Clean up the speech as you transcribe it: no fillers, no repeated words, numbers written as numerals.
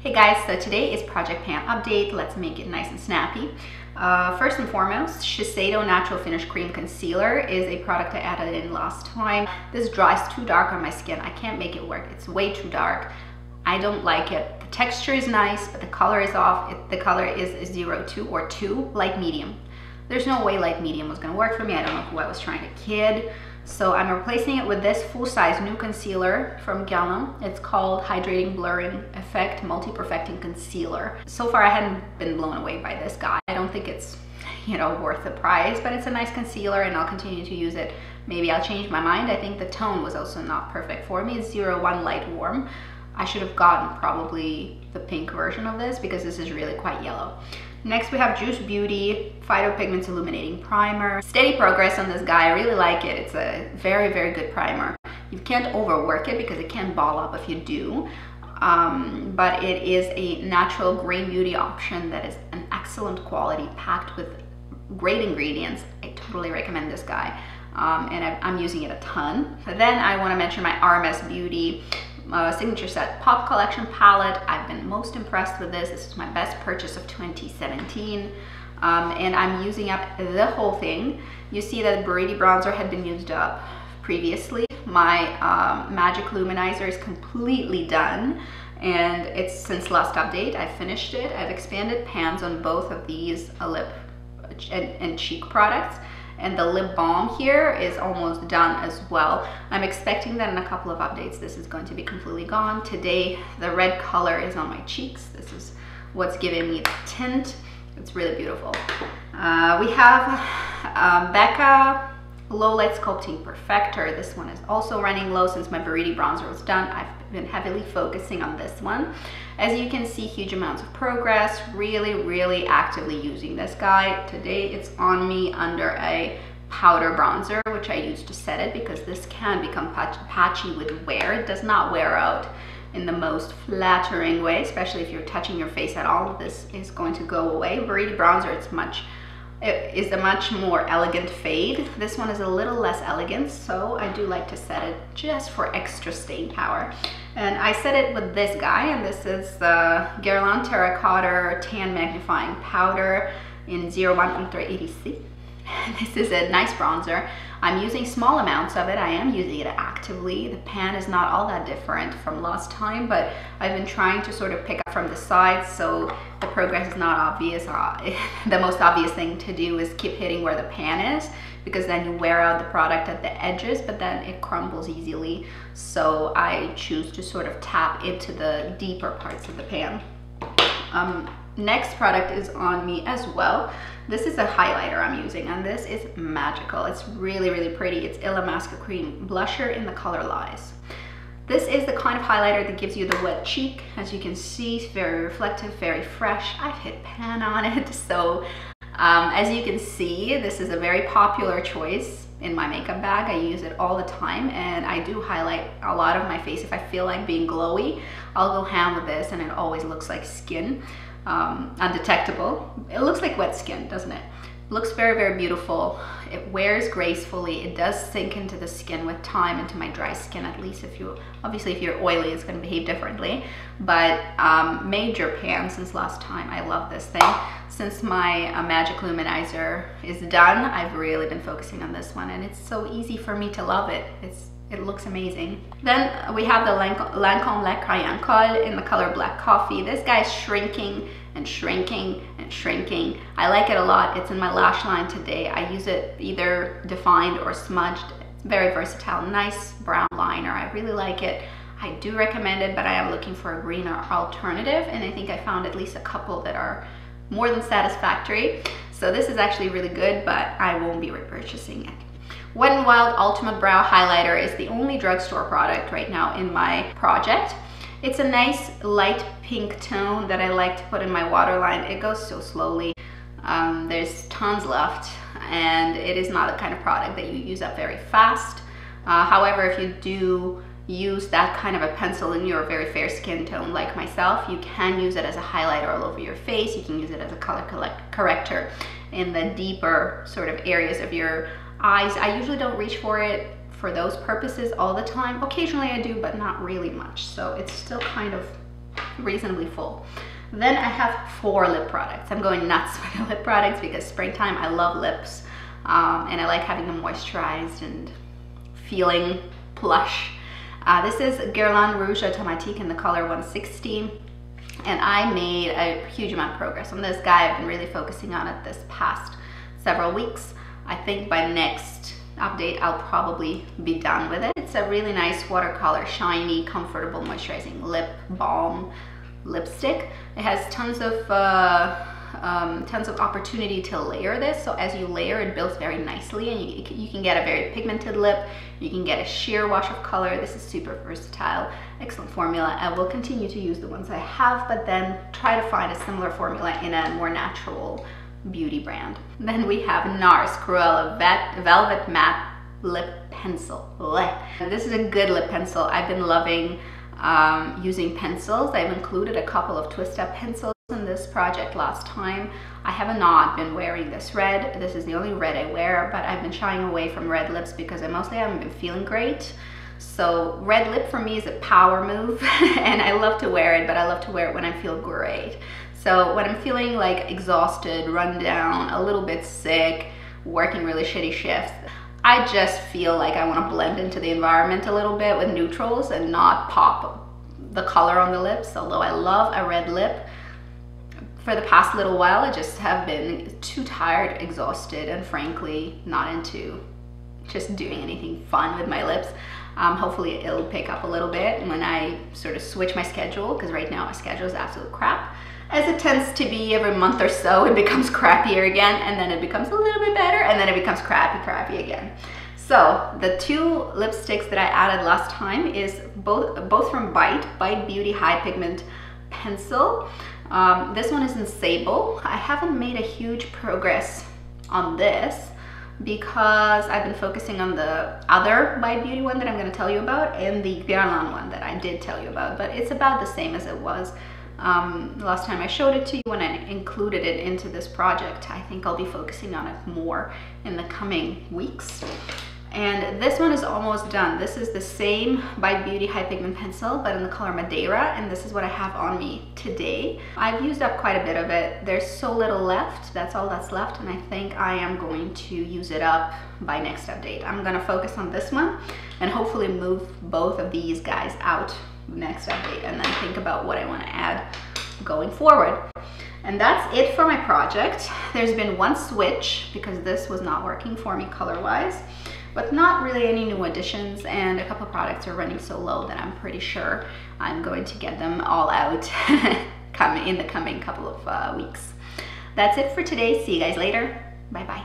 Hey guys, so today is Project Pan update. Let's make it nice and snappy. First and foremost, Shiseido Natural Finish Cream Concealer is a product I added in last time. This dries too dark on my skin. I can't make it work. It's way too dark. I don't like it. The texture is nice, but the color is off. The color is 02 or 2, light medium. There's no way light medium was gonna work for me. I don't know who I was trying to kid. So I'm replacing it with this full-size new concealer from Guerlain. It's called Hydrating Blurring Effect Multi-Perfecting Concealer. So far I hadn't been blown away by this guy. I don't think it's, worth the price, but it's a nice concealer and I'll continue to use it. Maybe I'll change my mind. I think the tone was also not perfect for me. It's 01 Light Warm. I should have gotten probably the pink version of this because this is really quite yellow. Next we have Juice Beauty Phyto Pigments Illuminating Primer. Steady progress on this guy. I really like it. It's a very, very good primer. You can't overwork it because it can ball up if you do. But it is a natural green beauty option that is an excellent quality, packed with great ingredients. I totally recommend this guy. And I'm using it a ton. Then I want to mention my RMS Beauty Signature Set Pop Collection palette. I've been most impressed with this. This is my best purchase of 2017. And I'm using up the whole thing. You see that the Buriti bronzer had been used up previously. My Magic Luminizer is completely done. And it's since last update, I finished it. I've expanded pans on both of these lip and cheek products. And the lip balm here is almost done as well. I'm expecting that in a couple of updates this is going to be completely gone. Today the red color is on my cheeks. This is what's giving me the tint. It's really beautiful. We have Becca Lowlight Sculpting Perfector. This one is also running low since my Buriti bronzer was done. I've been heavily focusing on this one. As you can see, huge amounts of progress. Really actively using this guy. Today it's on me under a powder bronzer, which I use to set it because this can become patchy with wear. It does not wear out in the most flattering way, especially if you're touching your face at all. This is going to go away. Buriti bronzer, it is a much more elegant fade. This one is a little less elegant, so I do like to set it just for extra staying power. And I set it with this guy, and this is the Guerlain Terracotta Tan Magnifying Powder in 01 Ultra 80C. This is a nice bronzer. I'm using small amounts of it. I am using it actively. The pan is not all that different from last time, but I've been trying to sort of pick up from the sides so the progress is not obvious. The most obvious thing to do is keep hitting where the pan is, because then you wear out the product at the edges, but then it crumbles easily. So I choose to sort of tap into the deeper parts of the pan. Next product is on me as well. This is a highlighter I'm using, and this is magical. It's really pretty. It's Illamasqua Cream Blusher in the color Lies. This is the kind of highlighter that gives you the wet cheek. As you can see, it's very reflective, very fresh. I've hit pan on it, so as you can see, this is a very popular choice in my makeup bag. I use it all the time, and I do highlight a lot of my face. If I feel like being glowy, I'll go ham with this, and it always looks like skin. Undetectable. It looks like wet skin, doesn't it? Looks very beautiful. It wears gracefully. It does sink into the skin with time, into my dry skin at least. Obviously if you're oily, it's going to behave differently, but major pan since last time. I love this thing. Since my Magic Luminizer is done, I've really been focusing on this one, and it's so easy for me to love it. It looks amazing. Then we have the Lancome Crayon Kohl in the color Black Coffee. This guy's shrinking and shrinking and shrinking. I like it a lot. It's in my lash line today. I use it either defined or smudged. Very versatile, nice brown liner. I really like it. I do recommend it, but I am looking for a greener alternative, and I think I found at least a couple that are more than satisfactory. So this is actually really good, but I won't be repurchasing it. Wet n Wild Ultimate Brow Highlighter is the only drugstore product right now in my project. It's a nice light pink tone that I like to put in my waterline. It goes so slowly. There's tons left, and it is not the kind of product that you use up very fast. However, if you do use that kind of a pencil in your very fair skin tone like myself, you can use it as a highlighter all over your face. You can use it as a color corrector in the deeper sort of areas of your eyes. I usually don't reach for it for those purposes all the time. Occasionally I do, but not really much. So it's still kind of reasonably full. Then I have 4 lip products. I'm going nuts with the lip products because springtime, I love lips, and I like having them moisturized and feeling plush. This is Guerlain Rouge Automatique in the color 160, and I made a huge amount of progress on this guy. I've been really focusing on it this past several weeks. I think by next update I'll probably be done with it. It's a really nice watercolor, shiny, comfortable, moisturizing lip balm lipstick. It has tons of opportunity to layer this. So as you layer, it builds very nicely, and you can get a very pigmented lip. You can get a sheer wash of color. This is super versatile, excellent formula. I will continue to use the ones I have, but then try to find a similar formula in a more natural beauty brand. Then we have NARS Cruella Velvet Matte Lip Pencil. This is a good lip pencil. I've been loving using pencils. I've included a couple of twist up pencils in this project last time. I have not been wearing this red. This is the only red I wear, but I've been shying away from red lips because I mostly haven't been feeling great. So red lip for me is a power move and I love to wear it, but I love to wear it when I feel great. So when I'm feeling like exhausted, run down, a little bit sick, working really shitty shifts, I just feel like I want to blend into the environment a little bit with neutrals and not pop the color on the lips. Although I love a red lip, for the past little while I just have been too tired, exhausted, and frankly not into just doing anything fun with my lips. Hopefully it'll pick up a little bit when I sort of switch my schedule, because right now my schedule is absolute crap. As it tends to be every month or so, it becomes crappier again, and then it becomes a little bit better, and then it becomes crappy again. So the 2 lipsticks that I added last time is both from Bite Beauty High Pigment Pencil. This one is in Sable. I haven't made a huge progress on this because I've been focusing on the other Bite Beauty one that I'm going to tell you about, and the Guerlain one that I did tell you about, but it's about the same as it was last time I showed it to you when I included it into this project. I think I'll be focusing on it more in the coming weeks. And this one is almost done. This is the same Bite Beauty High Pigment Pencil, but in the color Madeira, and this is what I have on me today. I've used up quite a bit of it. There's so little left. That's all that's left, and I think I am going to use it up by next update. I'm gonna focus on this one and hopefully move both of these guys out next update, and then think about what I want to add going forward. And that's it for my project. There's been one switch because this was not working for me color-wise, but not really any new additions, and a couple products are running so low that I'm pretty sure I'm going to get them all out in the coming couple of weeks. That's it for today. See you guys later. Bye bye.